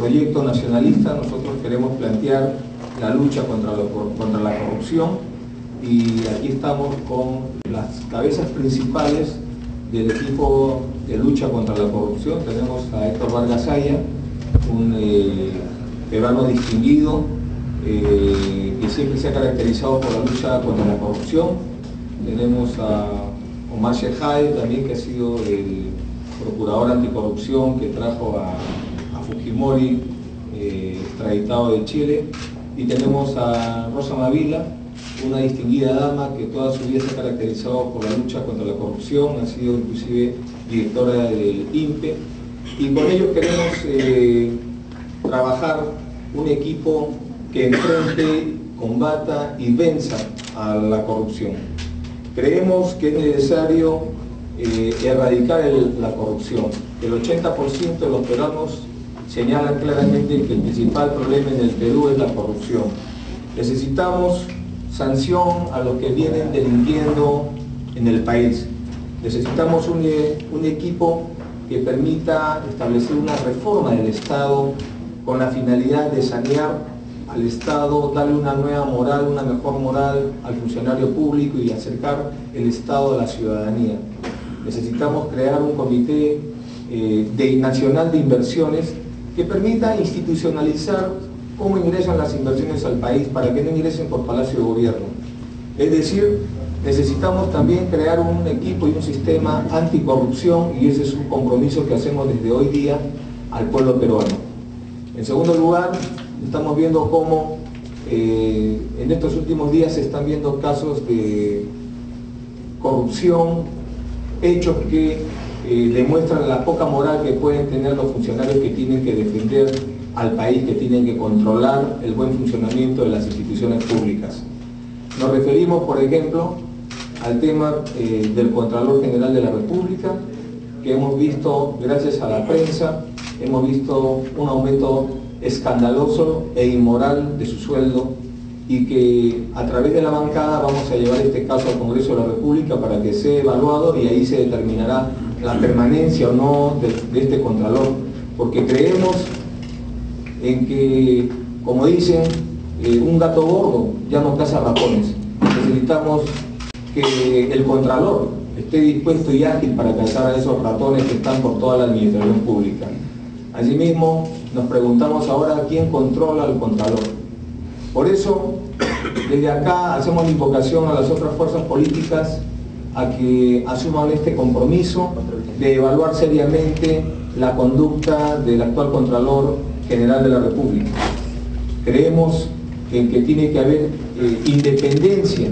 proyecto nacionalista nosotros queremos plantear la lucha contra la corrupción, y aquí estamos con las cabezas principales del equipo de lucha contra la corrupción. Tenemos a Héctor Vargas Aya, un peruano distinguido que siempre se ha caracterizado por la lucha contra la corrupción. Tenemos a Omar Shejade también, que ha sido el procurador anticorrupción que trajo a Fujimori extraditado de Chile. Y tenemos a Rosa Mavila, una distinguida dama que toda su vida se ha caracterizado por la lucha contra la corrupción, ha sido inclusive directora del INPE, y con ellos queremos trabajar un equipo que enfrente, combata y venza a la corrupción. Creemos que es necesario erradicar la corrupción. El 80% de los peruanos señalan claramente que el principal problema en el Perú es la corrupción. Necesitamos sanción a los que vienen delinquiendo en el país. Necesitamos un equipo que permita establecer una reforma del Estado con la finalidad de sanear al Estado, darle una nueva moral, una mejor moral al funcionario público y acercar el Estado a la ciudadanía. Necesitamos crear un comité nacional de inversiones que permita institucionalizar cómo ingresan las inversiones al país para que no ingresen por Palacio de Gobierno. Es decir, necesitamos también crear un equipo y un sistema anticorrupción, y ese es un compromiso que hacemos desde hoy día al pueblo peruano. En segundo lugar, estamos viendo cómo en estos últimos días se están viendo casos de corrupción, hechos que demuestran la poca moral que pueden tener los funcionarios que tienen que defender al país, que tienen que controlar el buen funcionamiento de las instituciones públicas. Nos referimos, por ejemplo, al tema del Contralor General de la República, que hemos visto, gracias a la prensa, hemos visto un aumento escandaloso e inmoral de su sueldo, y que a través de la bancada vamos a llevar este caso al Congreso de la República para que sea evaluado, y ahí se determinará la permanencia o no de este Contralor, porque creemos en que, como dicen, un gato gordo ya no caza ratones. Necesitamos que el Contralor esté dispuesto y ágil para cazar a esos ratones que están por toda la administración pública. Asimismo, nos preguntamos ahora quién controla al Contralor. Por eso, desde acá hacemos la invocación a las otras fuerzas políticas a que asuman este compromiso de evaluar seriamente la conducta del actual Contralor General de la República. Creemos en que tiene que haber independencia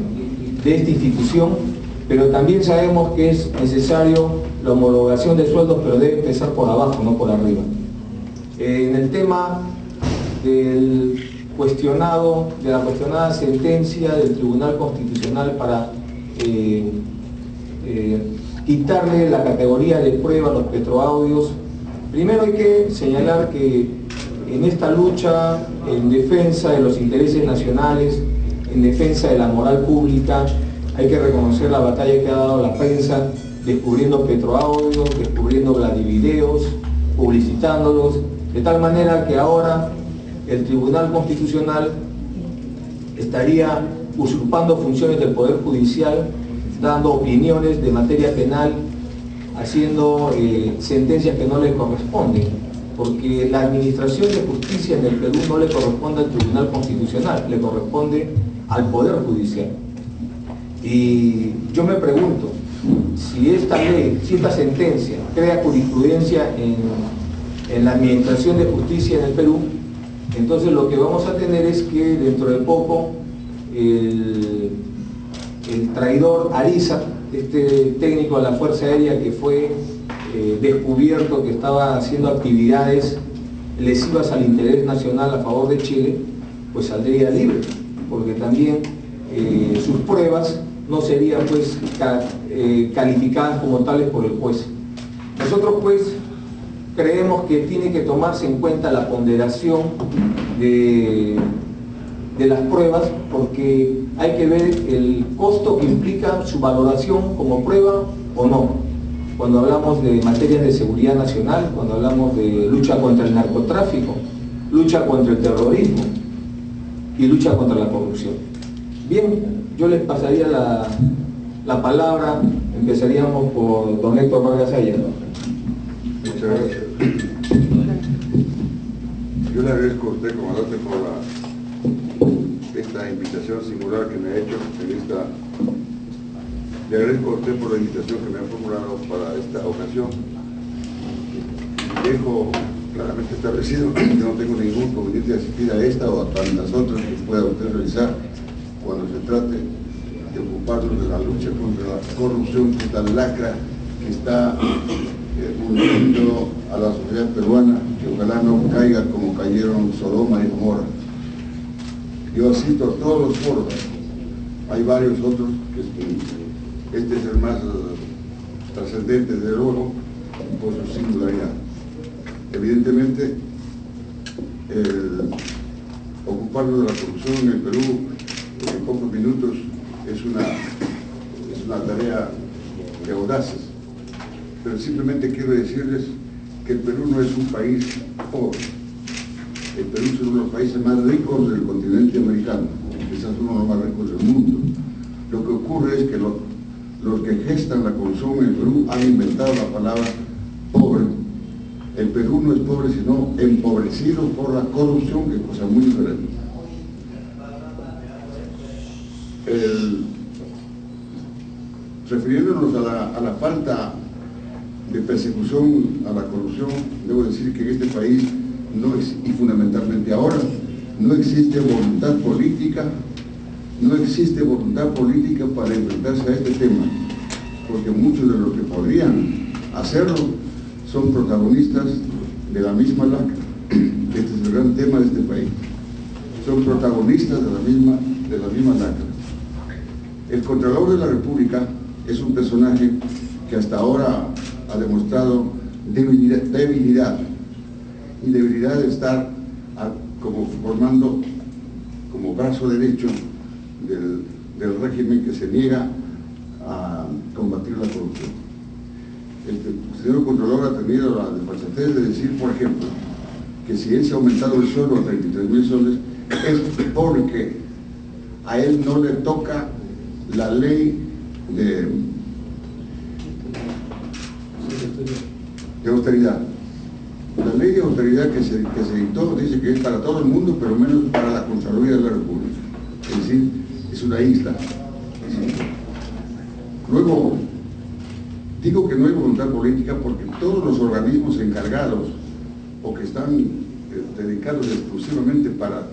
de esta institución, pero también sabemos que es necesario la homologación de sueldos, pero debe empezar por abajo, no por arriba. En el tema de la cuestionada sentencia del Tribunal Constitucional para quitarle la categoría de prueba a los petroaudios, primero hay que señalar que en esta lucha en defensa de los intereses nacionales, en defensa de la moral pública, hay que reconocer la batalla que ha dado la prensa, descubriendo petroaudios, descubriendo vladivideos, publicitándolos, de tal manera que ahora el Tribunal Constitucional estaría usurpando funciones del Poder Judicial, dando opiniones de materia penal, haciendo sentencias que no le corresponden, porque la administración de justicia en el Perú no le corresponde al Tribunal Constitucional, le corresponde al Poder Judicial. Y yo me pregunto, si esta ley, si esta sentencia crea jurisprudencia en la administración de justicia en el Perú, entonces lo que vamos a tener es que dentro de poco el traidor Ariza, este técnico de la Fuerza Aérea que fue descubierto que estaba haciendo actividades lesivas al interés nacional a favor de Chile, pues saldría libre, porque también sus pruebas no serían pues calificadas como tales por el juez. Nosotros pues creemos que tiene que tomarse en cuenta la ponderación de las pruebas, porque hay que ver el costo que implica su valoración como prueba o no. Cuando hablamos de materias de seguridad nacional, cuando hablamos de lucha contra el narcotráfico, lucha contra el terrorismo y lucha contra la corrupción. Bien, yo les pasaría la palabra, empezaríamos por don Héctor Vargas Ayala. Muchas gracias. Yo le agradezco a usted, comandante, por esta invitación singular que me ha hecho le agradezco a usted por la invitación que me ha formulado para esta ocasión. Dejo claramente establecido que no tengo ningún inconveniente de asistir a esta o a las otras que pueda usted realizar cuando se trate de ocuparnos de la lucha contra la corrupción, que está lacra, que está hundiendo a la sociedad peruana, que ojalá no caiga como cayeron Sodoma y Gomorra. Yo asisto a todos los foros, hay varios otros, este es el más trascendente, desde luego, por su singularidad. Evidentemente, ocuparnos de la corrupción en el Perú en pocos minutos es una tarea de audaces, pero simplemente quiero decirles que el Perú no es un país pobre. El Perú es uno de los países más ricos del continente americano, quizás uno de los más ricos del mundo. Lo que ocurre es que los que gestan la corrupción en el Perú han inventado la palabra pobre. El Perú no es pobre, sino empobrecido por la corrupción, que es cosa muy diferente. Refiriéndonos a la falta de persecución a la corrupción, debo decir que en este país y fundamentalmente ahora, no existe voluntad política, para enfrentarse a este tema, porque muchos de los que podrían hacerlo son protagonistas de la misma lacra. Este es el gran tema de este país. Son protagonistas de la misma lacra. El Contralor de la República es un personaje que hasta ahora ha demostrado debilidad de estar formando como brazo derecho del régimen que se niega a combatir la corrupción. El señor Contralor ha tenido la desfachatez de decir, por ejemplo, que si él se ha aumentado el sueldo a 33.000 soles es porque a él no le toca la ley de austeridad. La ley de austeridad que se dictó dice que es para todo el mundo, pero menos para la Contraloría de la República. Es decir, es una isla. Luego, digo que no hay voluntad política porque todos los organismos encargados o que están dedicados exclusivamente para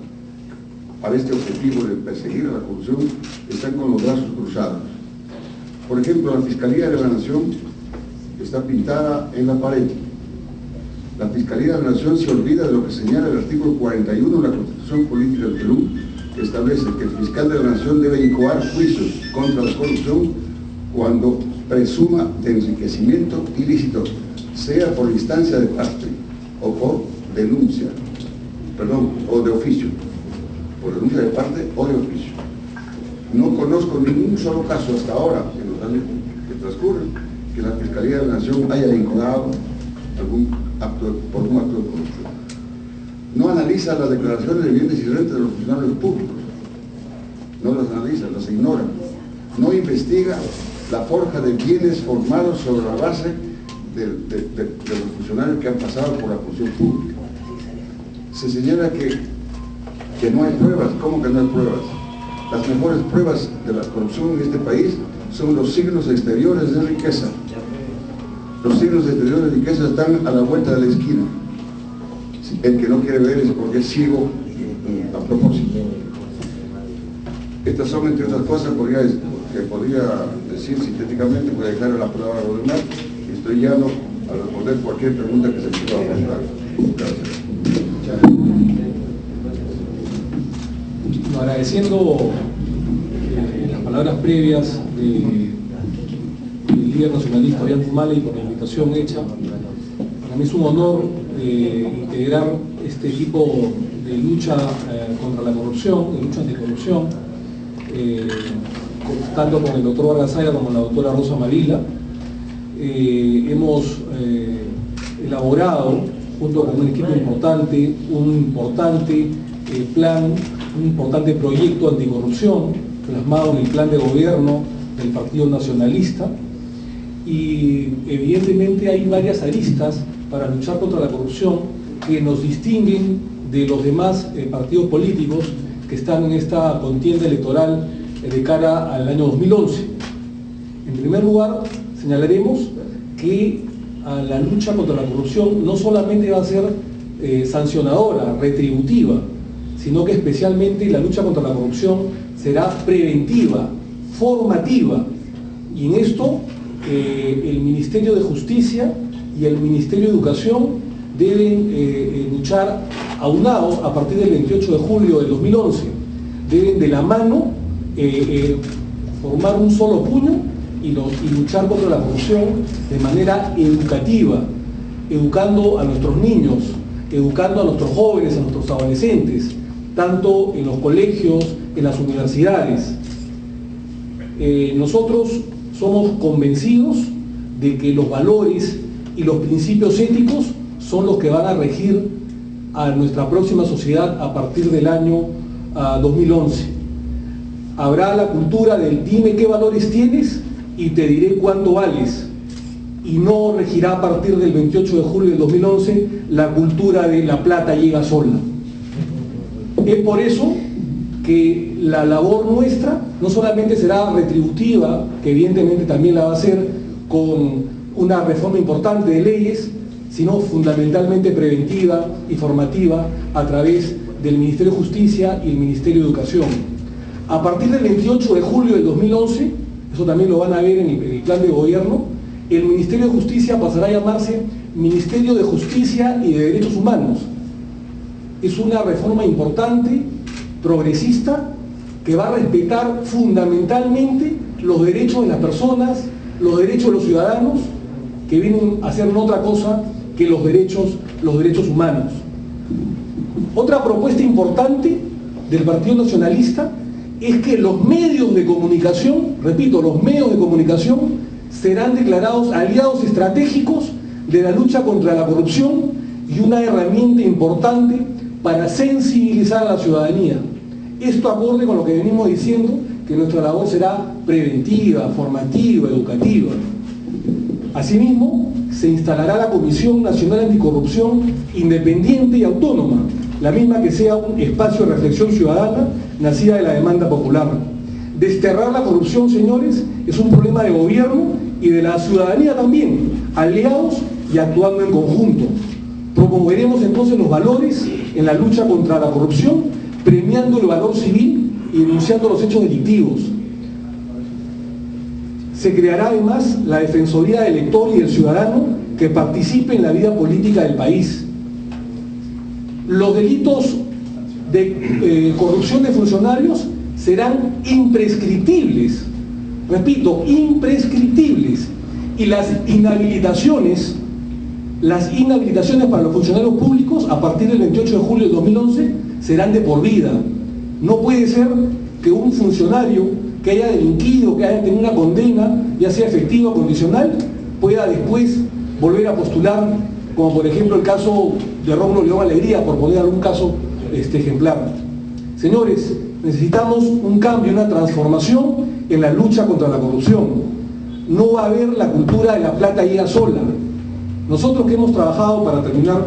este objetivo de perseguir a la corrupción están con los brazos cruzados. Por ejemplo, la Fiscalía de la Nación está pintada en la pared. La Fiscalía de la Nación se olvida de lo que señala el artículo 41 de la Constitución Política del Perú, que establece que el fiscal de la Nación debe incoar juicios contra la corrupción cuando presuma de enriquecimiento ilícito, sea por instancia de parte o por denuncia, o de oficio, por denuncia de parte o de oficio. No conozco ningún solo caso hasta ahora, en los años que transcurren, que la Fiscalía de la Nación haya incoado por un acto de corrupción. No analiza las declaraciones de bienes y rentas de los funcionarios públicos, no las analiza, las ignora. No investiga la forja de bienes formados sobre la base de los funcionarios que han pasado por la función pública. Se señala que no hay pruebas. ¿Cómo que no hay pruebas? Las mejores pruebas de la corrupción en este país son los signos exteriores de riqueza. Los signos exteriores de riqueza están a la vuelta de la esquina. El que no quiere ver es porque es ciego a propósito. Estas son, entre otras cosas, que podría decir sintéticamente, voy a dejar la palabra a los demás, y estoy llano a responder cualquier pregunta que se me pueda preguntar. Gracias. Agradeciendo las palabras previas del líder nacionalista Ollanta Humala y por la invitación hecha, para mí es un honor integrar este tipo de lucha contra la corrupción, de lucha anticorrupción, tanto con el doctor Vargas Ayala como la doctora Rosa Mavila. Hemos elaborado junto con un equipo importante, un importante plan, un importante proyecto anticorrupción, plasmado en el plan de gobierno del Partido Nacionalista, y evidentemente hay varias aristas para luchar contra la corrupción que nos distinguen de los demás partidos políticos que están en esta contienda electoral de cara al año 2011. En primer lugar, señalaremos que a la lucha contra la corrupción no solamente va a ser sancionadora, retributiva, sino que especialmente la lucha contra la corrupción será preventiva, formativa, y en esto el Ministerio de Justicia y el Ministerio de Educación deben luchar aunados a partir del 28 de julio del 2011, deben de la mano formar un solo puño y luchar contra la corrupción de manera educativa, educando a nuestros niños, educando a nuestros jóvenes, a nuestros adolescentes, tanto en los colegios, en las universidades. Nosotros somos convencidos de que los valores y los principios éticos son los que van a regir a nuestra próxima sociedad a partir del año 2011. Habrá la cultura del dime qué valores tienes y te diré cuánto vales, y no regirá a partir del 28 de julio del 2011 la cultura de la plata llega sola. Es por eso que la labor nuestra no solamente será retributiva, que evidentemente también la va a hacer con una reforma importante de leyes, sino fundamentalmente preventiva y formativa a través del Ministerio de Justicia y el Ministerio de Educación. A partir del 28 de julio del 2011, eso también lo van a ver en el plan de gobierno, el Ministerio de Justicia pasará a llamarse Ministerio de Justicia y de Derechos Humanos. Es una reforma importante, progresista, que va a respetar fundamentalmente los derechos de las personas, los derechos de los ciudadanos, que vienen a ser no otra cosa que los derechos humanos. Otra propuesta importante del Partido Nacionalista es que los medios de comunicación, repito, los medios de comunicación serán declarados aliados estratégicos de la lucha contra la corrupción y una herramienta importante para sensibilizar a la ciudadanía. Esto acorde con lo que venimos diciendo, que nuestra labor será preventiva, formativa, educativa. Asimismo, se instalará la Comisión Nacional Anticorrupción independiente y autónoma, la misma que sea un espacio de reflexión ciudadana nacida de la demanda popular. Desterrar la corrupción, señores, es un problema de gobierno y de la ciudadanía también, aliados y actuando en conjunto. Promoveremos entonces los valores en la lucha contra la corrupción, premiando el valor civil y denunciando los hechos delictivos. Se creará además la Defensoría del Elector y del Ciudadano que participe en la vida política del país. Los delitos de corrupción de funcionarios serán imprescriptibles, repito, imprescriptibles, y las inhabilitaciones para los funcionarios públicos a partir del 28 de julio de 2011 serán de por vida. No puede ser que un funcionario que haya delinquido, que haya tenido una condena, ya sea efectiva o condicional, pueda después volver a postular, como por ejemplo el caso de Rómulo León Alegría, por poner algún caso ejemplar. Señores, necesitamos un cambio, una transformación en la lucha contra la corrupción. No va a haber la cultura de la plata llega sola. Nosotros que hemos trabajado, para terminar,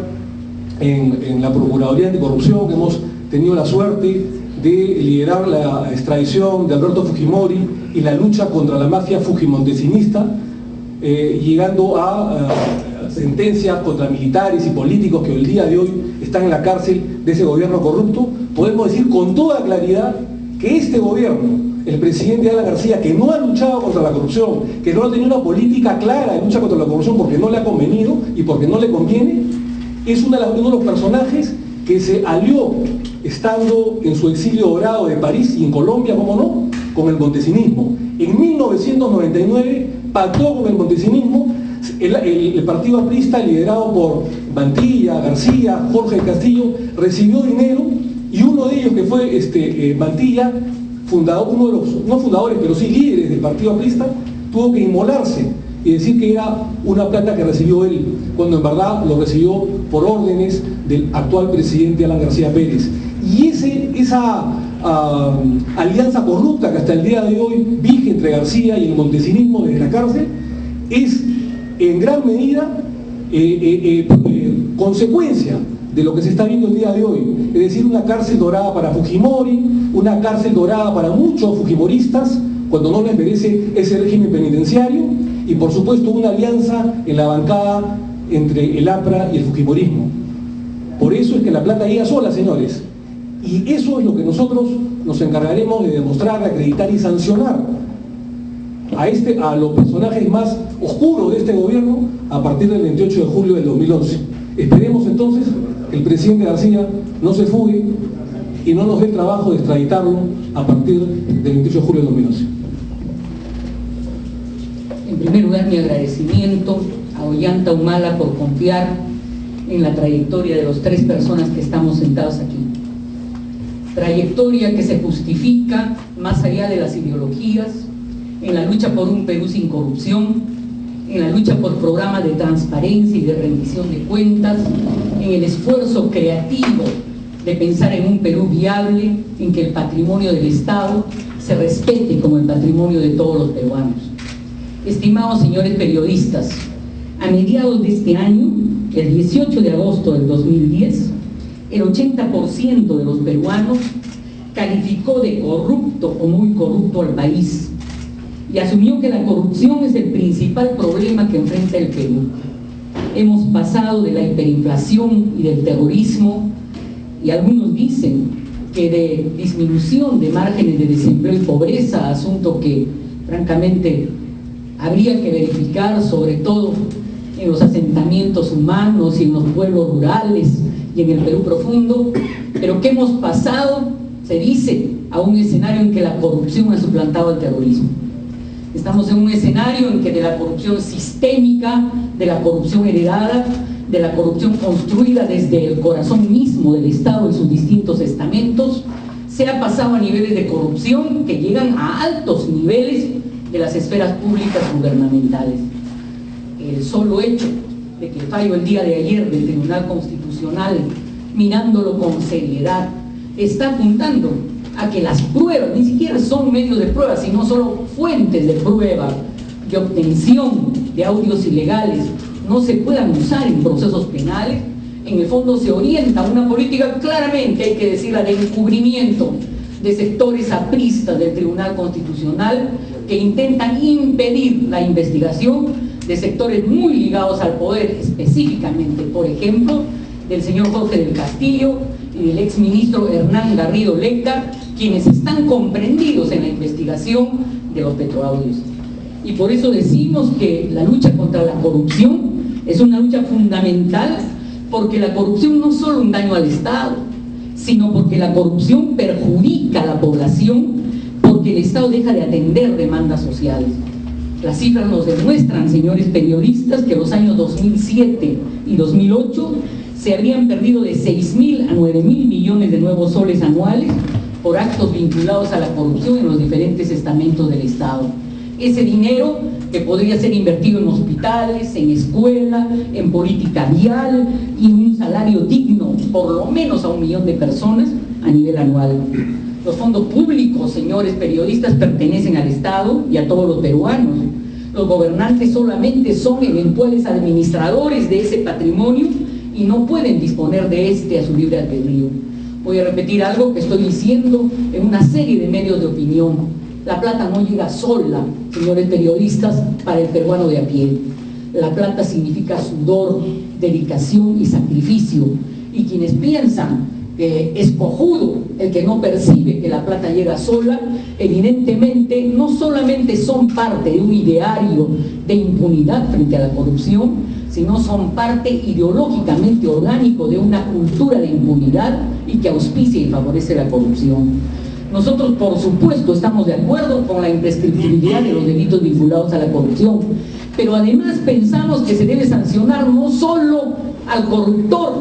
en la Procuraduría Anticorrupción, que hemos tenido la suerte de liderar la extradición de Alberto Fujimori y la lucha contra la mafia fujimontesinista, llegando a sentencias contra militares y políticos que el día de hoy están en la cárcel de ese gobierno corrupto, podemos decir con toda claridad que este gobierno, el presidente Alan García, que no ha luchado contra la corrupción, que no ha tenido una política clara de lucha contra la corrupción porque no le ha convenido y porque no le conviene, es uno de los personajes que se alió, estando en su exilio dorado de París y en Colombia, cómo no, con el montesinismo. En 1999 pactó con el montesinismo. El partido aprista, liderado por Mantilla, García, Jorge Castillo, recibió dinero, y uno de ellos, que fue Mantilla, uno de los, no fundadores, pero sí líderes del partido aprista, tuvo que inmolarse y decir que era una plata que recibió él, cuando en verdad lo recibió por órdenes del actual presidente Alan García Pérez. Y esa alianza corrupta que hasta el día de hoy vige entre García y el montesinismo desde la cárcel es en gran medida consecuencia de lo que se está viendo el día de hoy, es decir, una cárcel dorada para Fujimori, una cárcel dorada para muchos fujimoristas, cuando no les merece ese régimen penitenciario, y por supuesto una alianza en la bancada entre el APRA y el fujimorismo. Por eso es que la plata llega sola, señores, y eso es lo que nosotros nos encargaremos de demostrar, de acreditar y sancionar a los personajes más oscuros de este gobierno a partir del 28 de julio del 2011. Esperemos entonces que el presidente García no se fugue y no nos dé el trabajo de extraditarlo a partir del 28 de julio del 2011. En primer lugar, mi agradecimiento a Ollanta Humala por confiar en la trayectoria de las 3 personas que estamos sentados aquí. Trayectoria que se justifica más allá de las ideologías, en la lucha por un Perú sin corrupción, en la lucha por programas de transparencia y de rendición de cuentas, en el esfuerzo creativo de pensar en un Perú viable, en que el patrimonio del Estado se respete como el patrimonio de todos los peruanos. Estimados señores periodistas, a mediados de este año, el 18 de agosto del 2010, el 80% de los peruanos calificó de corrupto o muy corrupto al país y asumió que la corrupción es el principal problema que enfrenta el Perú. Hemos pasado de la hiperinflación y del terrorismo, y algunos dicen que de disminución de márgenes de desempleo y pobreza, asunto que francamente habría que verificar, sobre todo en los asentamientos humanos y en los pueblos rurales y en el Perú profundo, pero que hemos pasado, se dice, a un escenario en que la corrupción ha suplantado al terrorismo. Estamos en un escenario en que de la corrupción sistémica, de la corrupción heredada, de la corrupción construida desde el corazón mismo del Estado en sus distintos estamentos, se ha pasado a niveles de corrupción que llegan a altos niveles de las esferas públicas gubernamentales. El solo hecho de que el fallo el día de ayer del Tribunal Constitucional, mirándolo con seriedad, está apuntando a que las pruebas ni siquiera son medios de prueba, sino solo fuentes de prueba de obtención de audios ilegales no se puedan usar en procesos penales. En el fondo se orienta a una política, claramente hay que decirla, de encubrimiento de sectores apristas del Tribunal Constitucional que intentan impedir la investigación de sectores muy ligados al poder, específicamente, por ejemplo, del señor Jorge del Castillo y del exministro Hernán Garrido Lecca, quienes están comprendidos en la investigación de los petroaudios. Y por eso decimos que la lucha contra la corrupción es una lucha fundamental, porque la corrupción no es solo un daño al Estado, sino porque la corrupción perjudica a la población, porque el Estado deja de atender demandas sociales. Las cifras nos demuestran, señores periodistas, que en los años 2007 y 2008 se habrían perdido de 6.000 a 9.000 millones de nuevos soles anuales por actos vinculados a la corrupción en los diferentes estamentos del Estado. Ese dinero que podría ser invertido en hospitales, en escuela, en política vial y en un salario digno, por lo menos a 1 millón de personas a nivel anual. Los fondos públicos, señores periodistas, pertenecen al Estado y a todos los peruanos. Los gobernantes solamente son eventuales administradores de ese patrimonio y no pueden disponer de este a su libre albedrío. Voy a repetir algo que estoy diciendo en una serie de medios de opinión. La plata no llega sola, señores periodistas, para el peruano de a pie. La plata significa sudor, dedicación y sacrificio. Y quienes piensan que es cojudo el que no percibe que la plata llega sola, evidentemente no solamente son parte de un ideario de impunidad frente a la corrupción, sino son parte ideológicamente orgánico de una cultura de impunidad y que auspicia y favorece la corrupción. Nosotros, por supuesto, estamos de acuerdo con la imprescriptibilidad de los delitos vinculados a la corrupción, pero además pensamos que se debe sancionar no solo al corruptor,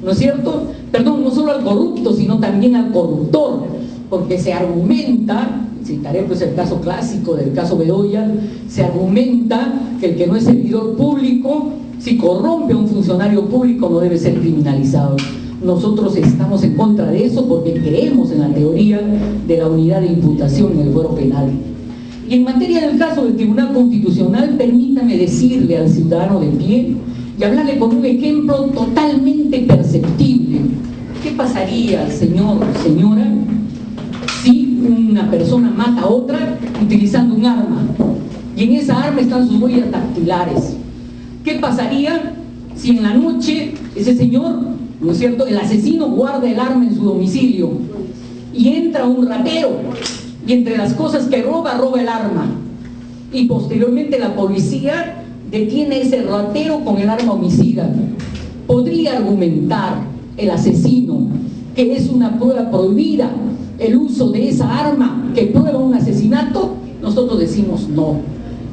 ¿no es cierto? Perdón, no solo al corrupto, sino también al corruptor, porque se argumenta, citaré pues el caso clásico del caso Bedoya, se argumenta que el que no es servidor público, si corrompe a un funcionario público, no debe ser criminalizado. Nosotros estamos en contra de eso porque creemos en la teoría de la unidad de imputación en el fuero penal. Y en materia del caso del Tribunal Constitucional, permítame decirle al ciudadano de pie y hablarle con un ejemplo totalmente perceptible. ¿Qué pasaría, señor o señora, si una persona mata a otra utilizando un arma y en esa arma están sus huellas dactilares? ¿Qué pasaría si en la noche ese señor, ¿no es cierto?, el asesino guarda el arma en su domicilio y entra un ratero y entre las cosas que roba el arma y posteriormente la policía detiene a ese ratero con el arma homicida? ¿Podría argumentar el asesino que es una prueba prohibida el uso de esa arma que prueba un asesinato? Nosotros decimos no.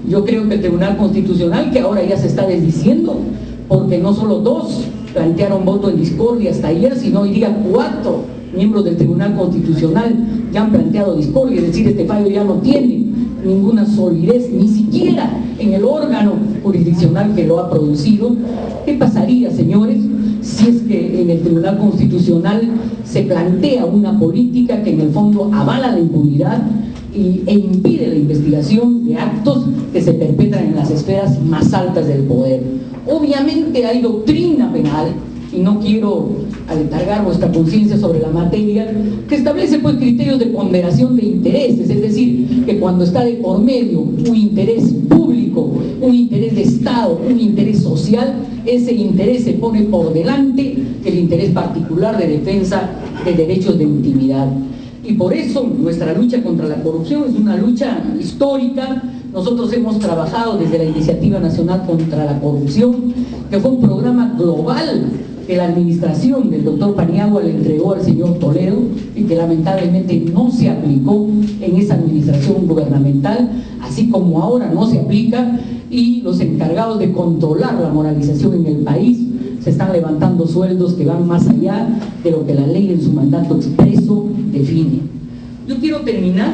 Yo creo que el Tribunal Constitucional, que ahora ya se está desdiciendo, porque no solo 2 plantearon voto en discordia hasta ayer, sino hoy día 4 miembros del Tribunal Constitucional ya han planteado discordia, es decir, este fallo ya no tiene ninguna solidez, ni siquiera en el órgano jurisdiccional que lo ha producido. ¿Qué pasaría, señores, si es que en el Tribunal Constitucional se plantea una política que en el fondo avala la impunidad e impide la investigación de actos que se perpetran en las esferas más altas del poder? Obviamente hay doctrina penal, y no quiero aletargar vuestra conciencia sobre la materia, que establece pues criterios de ponderación de intereses, es decir, que cuando está de por medio un interés público, un interés de Estado, un interés social, ese interés se pone por delante que el interés particular de defensa de derechos de intimidad. Y por eso nuestra lucha contra la corrupción es una lucha histórica. Nosotros hemos trabajado desde la Iniciativa Nacional contra la Corrupción, que fue un programa global que la administración del doctor Paniagua le entregó al señor Toledo y que lamentablemente no se aplicó en esa administración gubernamental, así como ahora no se aplica, y los encargados de controlar la moralización en el país se están levantando sueldos que van más allá de lo que la ley en su mandato expreso define. Yo quiero terminar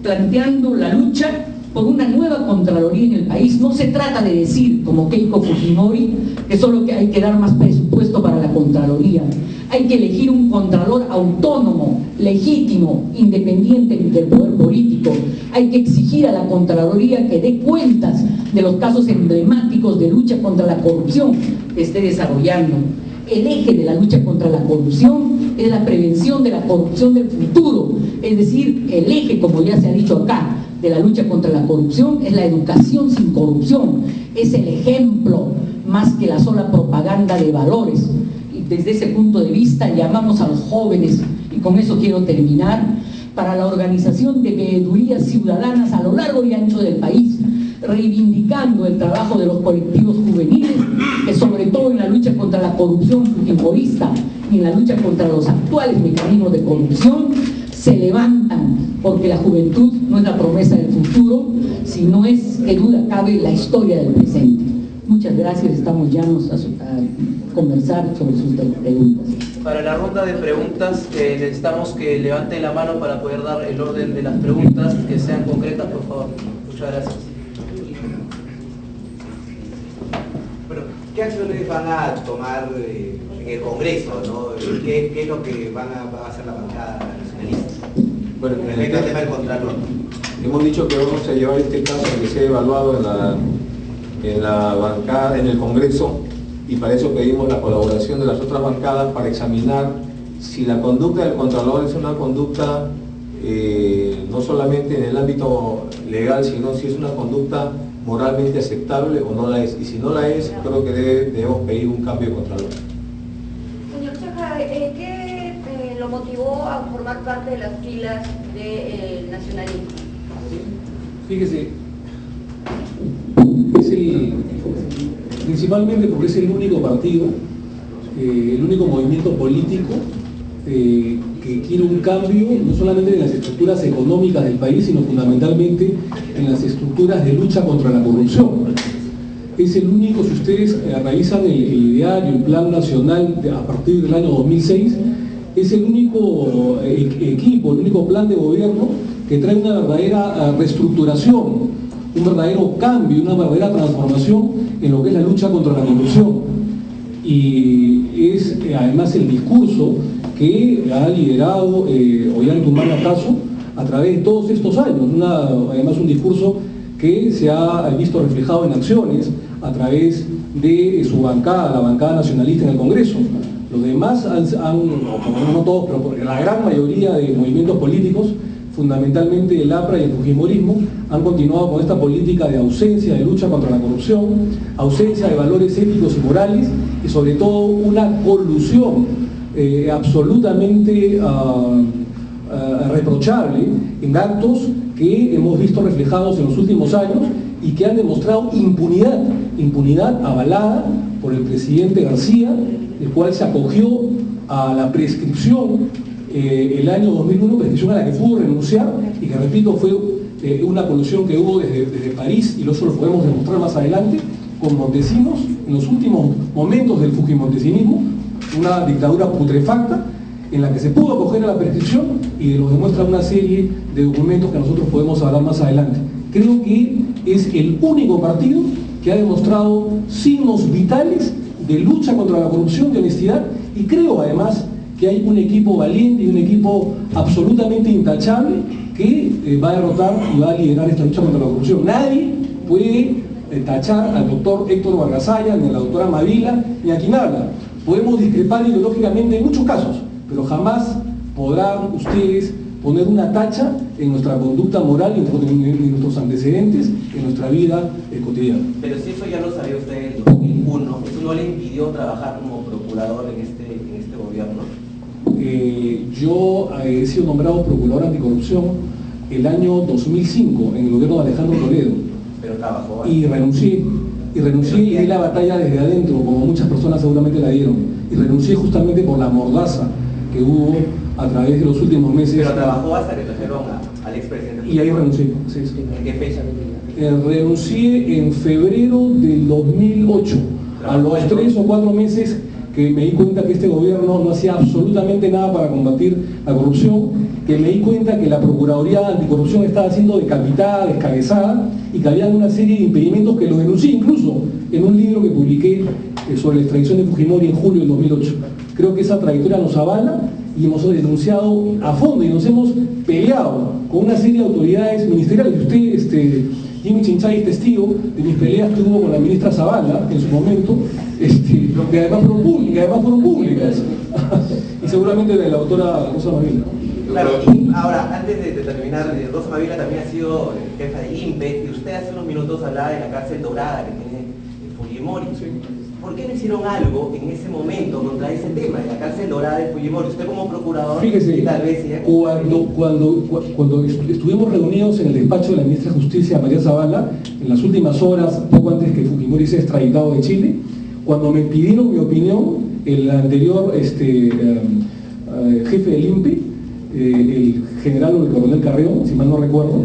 planteando la lucha por una nueva Contraloría en el país. No se trata de decir, como Keiko Fujimori, que solo que hay que dar más presupuesto para la Contraloría. Hay que elegir un Contralor autónomo, legítimo, independiente del poder político. Hay que exigir a la Contraloría que dé cuentas de los casos emblemáticos de lucha contra la corrupción que esté desarrollando. El eje de la lucha contra la corrupción es la prevención de la corrupción del futuro, es decir, el eje, como ya se ha dicho acá, de la lucha contra la corrupción es la educación sin corrupción, es el ejemplo más que la sola propaganda de valores. Y desde ese punto de vista llamamos a los jóvenes, y con eso quiero terminar, para la organización de veedurías ciudadanas a lo largo y ancho del país, reivindicando el trabajo de los colectivos juveniles, que sobre todo en la lucha contra la corrupción fujimorista y en la lucha contra los actuales mecanismos de corrupción, se levantan, porque la juventud no es la promesa del futuro, sino es, que duda cabe, la historia del presente. Muchas gracias, estamos llanos a conversar sobre sus preguntas. Para la ronda de preguntas necesitamos que levanten la mano para poder dar el orden de las preguntas, que sean concretas, por favor. Muchas gracias. Bueno, ¿qué acciones van a tomar en el Congreso, ¿no? ¿Qué es lo que va a hacer la bancada nacionalista? Bueno, en el tema del Contralor. Hemos dicho que vamos a llevar este caso que sea evaluado en la bancada, en el Congreso, y para eso pedimos la colaboración de las otras bancadas para examinar si la conducta del Contralor es una conducta no solamente en el ámbito legal, sino si es una conducta moralmente aceptable o no la es. Y si no la es, creo que debemos pedir un cambio de Contralor. Señor Chaja, ¿qué lo motivó a formar parte de las filas del nacionalismo? Fíjese, principalmente porque es el único partido, el único movimiento político que quiere un cambio no solamente en las estructuras económicas del país, sino fundamentalmente en las estructuras de lucha contra la corrupción. Es el único, si ustedes revisan el ideario, el plan nacional a partir del año 2006, es el único equipo, el único plan de gobierno que trae una verdadera reestructuración, un verdadero cambio, una verdadera transformación en lo que es la lucha contra la corrupción. Y es además el discurso que ha liderado Ollanta Caso a través de todos estos años, además un discurso que se ha visto reflejado en acciones a través de su bancada, la bancada nacionalista en el Congreso. Los demás no todos, pero la gran mayoría de movimientos políticos, fundamentalmente el APRA y el fujimorismo, han continuado con esta política de ausencia de lucha contra la corrupción, ausencia de valores éticos y morales, y sobre todo una colusión absolutamente reprochable en actos que hemos visto reflejados en los últimos años y que han demostrado impunidad avalada por el presidente García, el cual se acogió a la prescripción el año 2001, prescripción a la que pudo renunciar y que, repito, fue una colusión que hubo desde París, y eso lo podemos demostrar más adelante, con Montesinos, en los últimos momentos del fujimontesinismo, una dictadura putrefacta en la que se pudo acoger a la prescripción, y nos demuestra una serie de documentos que nosotros podemos hablar más adelante. Creo que es el único partido que ha demostrado signos vitales de lucha contra la corrupción, de honestidad, y creo además que hay un equipo valiente y un equipo absolutamente intachable que va a derrotar y va a liderar esta lucha contra la corrupción. Nadie puede tachar al doctor Héctor Vargasaya, ni a la doctora Mavila, ni a quien habla. Podemos discrepar ideológicamente en muchos casos, pero jamás podrán ustedes poner una tacha en nuestra conducta moral, en nuestros antecedentes, en nuestra vida cotidiana. Pero si eso ya lo sabía usted en el 2001, ¿eso no le impidió trabajar como procurador en este gobierno? Yo he sido nombrado procurador anticorrupción el año 2005 en el gobierno de Alejandro Toledo. Pero trabajó. Y renuncié y di la batalla desde adentro, como muchas personas seguramente la dieron. Y renuncié justamente por la mordaza que hubo a través de los últimos meses. Pero trabajó hasta que trajeron al expresidente. Y ahí renuncié. Sí. ¿En qué fecha? Renuncié en febrero del 2008, a los 3 o 4 meses que me di cuenta que este gobierno no hacía absolutamente nada para combatir la corrupción, que me di cuenta que la Procuraduría Anticorrupción estaba siendo decapitada, descabezada, y que había una serie de impedimentos que lo denuncié incluso en un libro que publiqué sobre la extradición de Fujimori en julio del 2008. Creo que esa trayectoria nos avala y hemos denunciado a fondo y nos hemos peleado con una serie de autoridades ministeriales. Y usted, Jimmy Chinchay, es testigo de mis peleas que hubo con la ministra Zavala en su momento, que además fueron públicas, y seguramente de la doctora Rosa Mavila. Claro, y ahora, antes de terminar, Rosa Mavila también ha sido jefa de INPE, y usted hace unos minutos hablaba de la cárcel dorada que tiene Fujimori. ¿Por qué no hicieron algo en ese momento contra ese tema, de la cárcel dorada de Fujimori? Usted como procurador, fíjese, tal vez... Cuando estuvimos reunidos en el despacho de la ministra de Justicia, María Zavala, en las últimas horas, poco antes que Fujimori sea extraditado de Chile, cuando me pidieron mi opinión, el anterior jefe del INPE, el general o el coronel Carreón, si mal no recuerdo,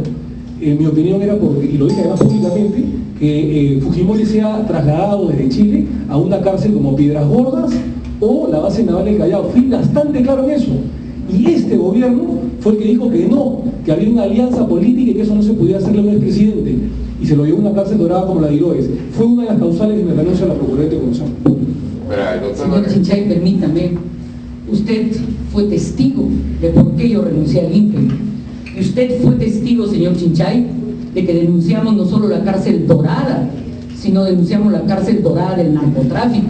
mi opinión era, y lo dije además públicamente, que Fujimori sea trasladado desde Chile a una cárcel como Piedras Gordas o la base naval del Callao. Fui bastante claro en eso. Y este gobierno fue el que dijo que no, que había una alianza política y que eso no se podía hacerle a un expresidente. Y se lo llevó a una cárcel dorada como la de Iroes. Fue una de las causales de mi renuncia a la Procuraduría de Corrupción. Señor Chinchay, permítame. Usted fue testigo de por qué yo renuncié al INPE. Y usted fue testigo, señor Chinchay, de que denunciamos no solo la cárcel dorada, sino denunciamos la cárcel dorada del narcotráfico.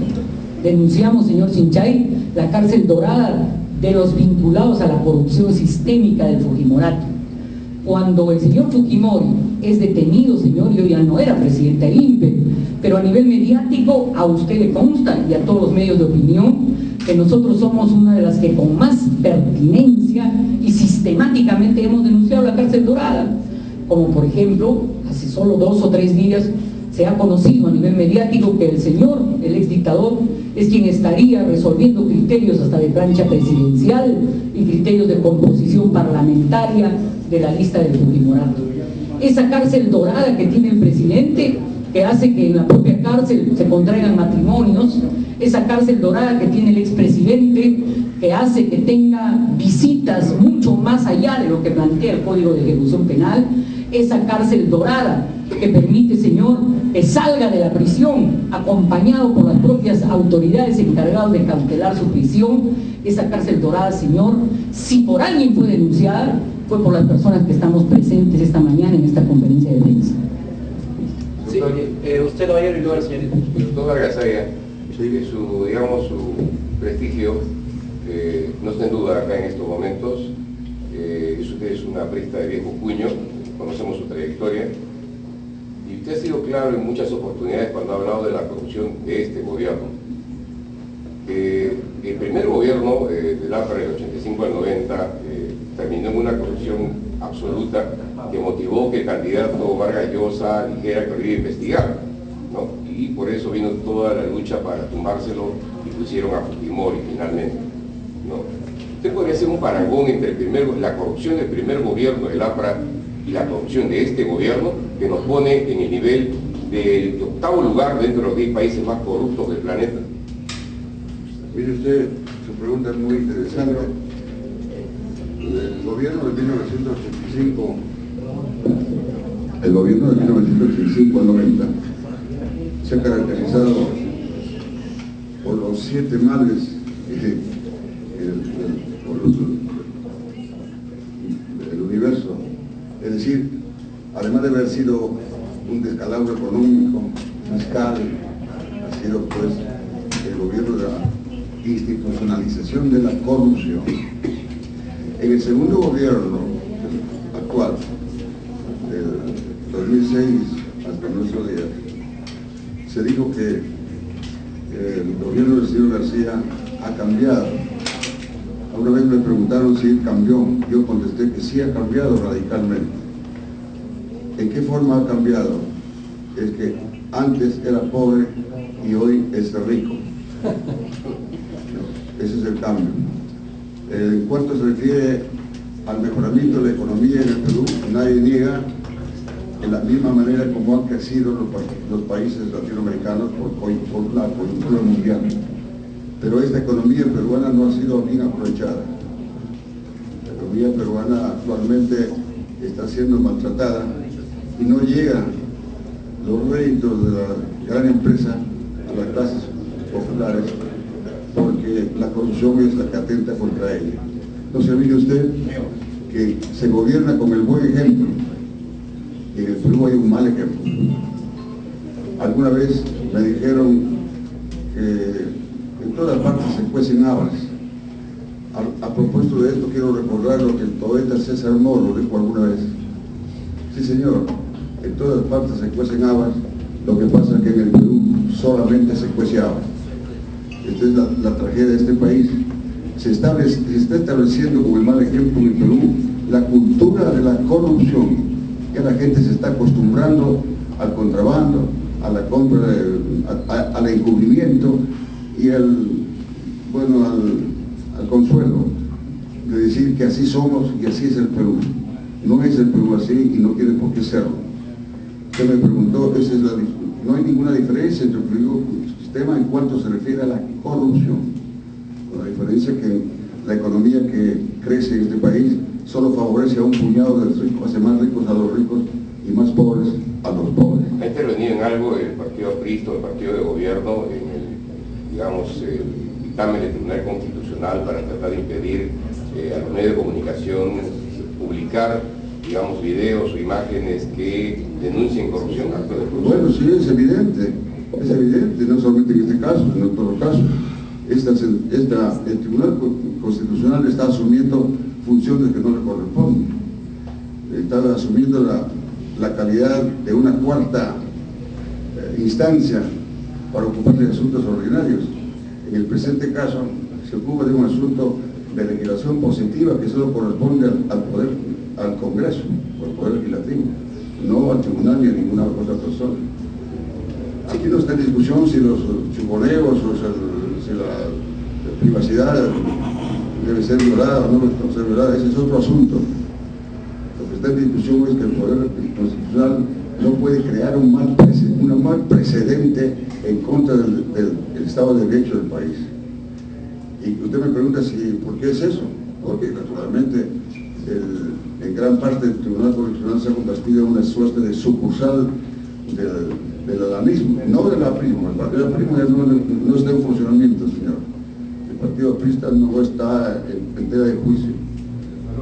Denunciamos, señor Chinchay, la cárcel dorada de los vinculados a la corrupción sistémica del Fujimorato. Cuando el señor Fujimori es detenido, señor, yo ya no era presidente del INPE, pero a nivel mediático a usted le consta y a todos los medios de opinión que nosotros somos una de las que con más pertinencia y sistemáticamente hemos denunciado la cárcel dorada. Como por ejemplo, hace solo 2 o 3 días se ha conocido a nivel mediático que el señor, el exdictador, es quien estaría resolviendo criterios hasta de plancha presidencial y criterios de composición parlamentaria de la lista del Fujimorato. Esa cárcel dorada que tiene el presidente que hace que en la propia cárcel se contraigan matrimonios, esa cárcel dorada que tiene el expresidente, que hace que tenga visitas mucho más allá de lo que plantea el Código de Ejecución Penal, esa cárcel dorada que permite, señor, que salga de la prisión acompañado por las propias autoridades encargadas de cautelar su prisión. Esa cárcel dorada, señor, si por alguien fue denunciada, fue por las personas que estamos presentes esta mañana en esta conferencia de prensa. Sí, usted, caballero, y luego la señorita. Doctor Vargas Aya, su prestigio no está en duda acá en estos momentos. Usted es una aprista de viejo cuño, conocemos su trayectoria, y usted ha sido claro en muchas oportunidades cuando ha hablado de la corrupción de este gobierno. El primer gobierno del APRA del 85 al 90 terminó en una corrupción absoluta que motivó que el candidato Vargas Llosa dijera que lo iba a investigar, ¿no? Y por eso vino toda la lucha para tumbárselo y pusieron a Fujimori finalmente, ¿no? Usted podría hacer un parangón entre la corrupción del primer gobierno del APRA y la corrupción de este gobierno, que nos pone en el nivel del 8º lugar dentro de los 10 países más corruptos del planeta. Mire usted, su pregunta es muy interesante. El gobierno de 1985, el gobierno de 1985 al 90 se ha caracterizado por los 7 males del universo. Es decir, además de haber sido un descalabro económico, fiscal, ha sido pues el gobierno de la institucionalización de la corrupción. En el segundo gobierno actual, del 2006 hasta nuestro día, se dijo que el gobierno del señor García ha cambiado. Una vez me preguntaron si cambió, yo contesté que sí ha cambiado radicalmente. ¿En qué forma ha cambiado? Es que antes era pobre y hoy es rico. Ese es el cambio. En cuanto se refiere al mejoramiento de la economía en el Perú, nadie niega, en la misma manera como han crecido los países latinoamericanos por la coyuntura mundial. Pero esta economía peruana no ha sido bien aprovechada. La economía peruana actualmente está siendo maltratada y no llegan los réditos de la gran empresa a las clases populares, porque la corrupción es la que atenta contra ella. Entonces mire usted que se gobierna con el buen ejemplo, y en el Perú hay un mal ejemplo. Alguna vez me dijeron que en todas partes se cuecen habas. A propósito de esto, quiero recordar lo que el poeta César Moro dijo alguna vez. Sí, señor, en todas partes se cuecen habas, lo que pasa es que en el Perú solamente se cuece habas. Esta es la tragedia de este país. Se está estableciendo como el mal ejemplo en el Perú la cultura de la corrupción. Ya la gente se está acostumbrando al contrabando, a la compra, al encubrimiento y al consuelo de decir que así somos y así es el Perú. No es el Perú así y no tiene por qué serlo. Usted me preguntó, no hay ninguna diferencia entre el Perú y el sistema en cuanto se refiere a la corrupción. Con la diferencia que la economía que crece en este país solo favorece a un puñado de ricos, hace más ricos a los ricos y más pobres a los pobres. ¿Ha intervenido en algo el partido aprista, el partido de gobierno, en el dictamen del Tribunal Constitucional para tratar de impedir a los medios de comunicación publicar, videos o imágenes que denuncien corrupción, actos de corrupción? Bueno, sí, es evidente, no solamente en este caso, sino en todo caso. El Tribunal Constitucional está asumiendo funciones que no le corresponden. Está asumiendo la calidad de una cuarta instancia para ocupar de asuntos ordinarios. En el presente caso se ocupa de un asunto de legislación positiva que solo corresponde al Congreso, al Poder Legislativo, no al Tribunal ni a ninguna otra persona. Aquí no está en discusión si los chuponeos o si la privacidad debe ser violada o no debe ser violada. Ese es otro asunto. Lo que está en discusión es que el Poder Constitucional no puede crear un mal precedente en contra del Estado de Derecho del país. Y usted me pregunta ¿por qué es eso? Porque naturalmente en gran parte el Tribunal Correccional se ha convertido en una suerte de sucursal del alanismo, no del aprismo. El partido aprismo ya no está en funcionamiento, señor. El partido aprista no está en tela de juicio.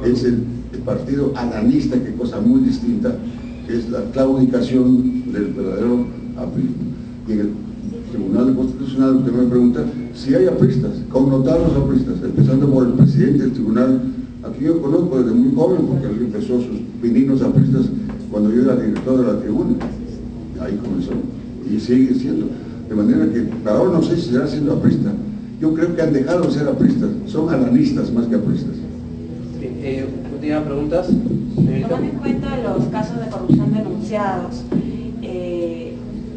Es el partido alanista, que es cosa muy distinta, que es la claudicación del verdadero aprismo. Y en el Tribunal Constitucional usted me pregunta si hay apristas, connotados apristas, empezando por el presidente del tribunal. Aquí yo conozco desde muy joven, porque él empezó sus pininos apristas cuando yo era director de la tribuna. Ahí comenzó, y sigue siendo. De manera que, ahora no sé si será siendo aprista. Yo creo que han dejado de ser apristas, son alanistas más que apristas. Última preguntas. Tomando en cuenta los casos de corrupción denunciados,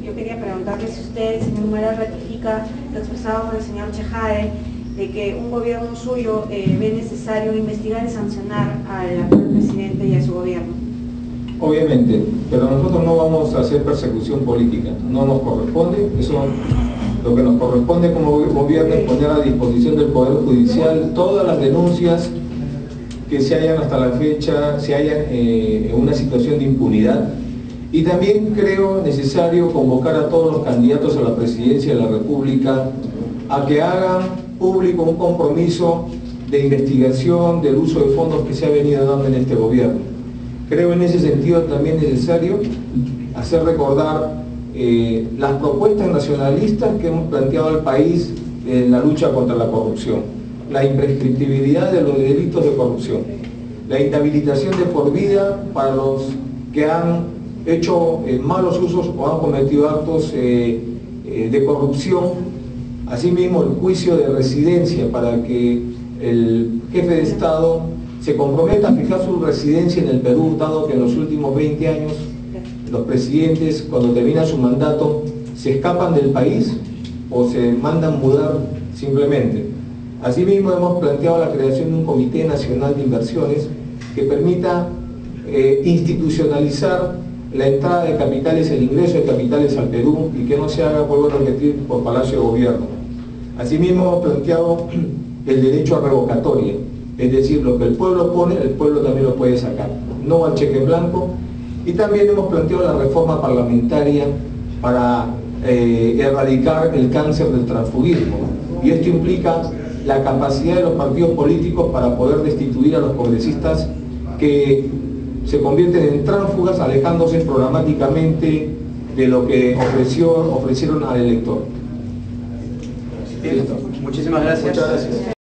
yo quería preguntarle si usted, señor Humala, ratifica lo expresado por el señor Chejade, de que un gobierno suyo ve necesario investigar y sancionar al actual presidente y a su gobierno. Obviamente, pero nosotros no vamos a hacer persecución política, no nos corresponde. Eso, lo que nos corresponde como gobierno es poner a disposición del Poder Judicial todas las denuncias que se hayan hasta la fecha, se hayan en una situación de impunidad. Y también creo necesario convocar a todos los candidatos a la presidencia de la República a que hagan público un compromiso de investigación del uso de fondos que se ha venido dando en este gobierno. Creo en ese sentido también necesario hacer recordar las propuestas nacionalistas que hemos planteado al país en la lucha contra la corrupción, la imprescriptibilidad de los delitos de corrupción, la inhabilitación de por vida para los que han hecho malos usos o han cometido actos de corrupción, asimismo el juicio de residencia para que el jefe de Estado se comprometa a fijar su residencia en el Perú, dado que en los últimos 20 años los presidentes, cuando termina su mandato, se escapan del país o se mandan mudar simplemente. Asimismo hemos planteado la creación de un Comité Nacional de Inversiones que permita institucionalizar la entrada de capitales, el ingreso de capitales al Perú, y que no se haga, vuelvo a repetir, por Palacio de Gobierno. Asimismo hemos planteado el derecho a revocatoria, es decir, lo que el pueblo pone, el pueblo también lo puede sacar, no al cheque en blanco. Y también hemos planteado la reforma parlamentaria para erradicar el cáncer del transfugismo, y esto implica la capacidad de los partidos políticos para poder destituir a los congresistas que se convierten en tránsfugas, alejándose programáticamente de lo que ofrecieron al elector. Muchísimas gracias. Muchas gracias.